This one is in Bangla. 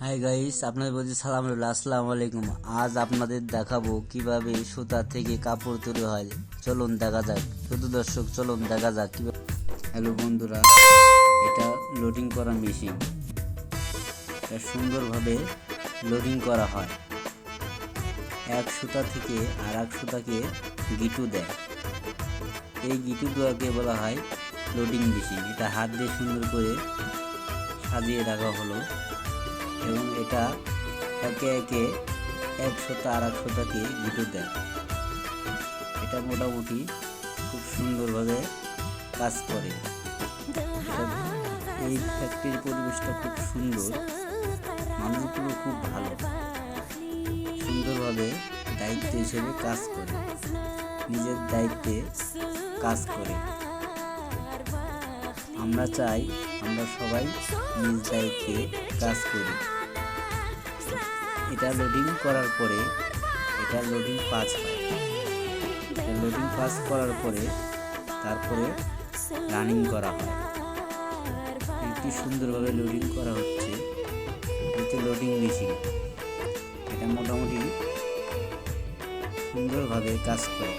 হাই গাইস, আপনাদের বলছি সালাম রইল, আসসালামু আলাইকুম। আজ আপনাদের দেখাবো কিভাবে সুতা থেকে কাপড় তৈরি হয়। চলুন দেখা যাক। শুধু দর্শক চলুন দেখা যাক কিভাবে। হ্যালো বন্ধুরা, এটা লোডিং করা মেশিন। এটা সুন্দরভাবে লোডিং করা হয়। এক সুতা থেকে আর এক সুতাকে গিটু দেয়। এই গিটু দেওয়াকে বলা হয় লোডিং মেশিন। এটা হাত দিয়ে সুন্দর করে সাজিয়ে রাখা হলো এবং এটা একে একে এক সুতা আর এক সুতাকে গিটু দেয়। এটা মোটামুটি খুব সুন্দরভাবে কাজ করে। এই ফ্যাক্টরির পরিবেশটা খুব সুন্দর, মানুষগুলো খুব ভালো, সুন্দরভাবে দায়িত্ব হিসেবে কাজ করে, নিজের দায়িত্বে কাজ করে। আমরা চাই আমরা সবাই নিজ দায়িত্বে কাজ করি। এটা লোডিং করার পরে এটা লোডিং পাস হয়। লোডিং পাস করার পরে তারপরে রানিং করা হয়। একটি সুন্দরভাবে লোডিং করা হচ্ছে। এটা লোডিং মেশিন। এটা মোটামুটি সুন্দরভাবে কাজ করে।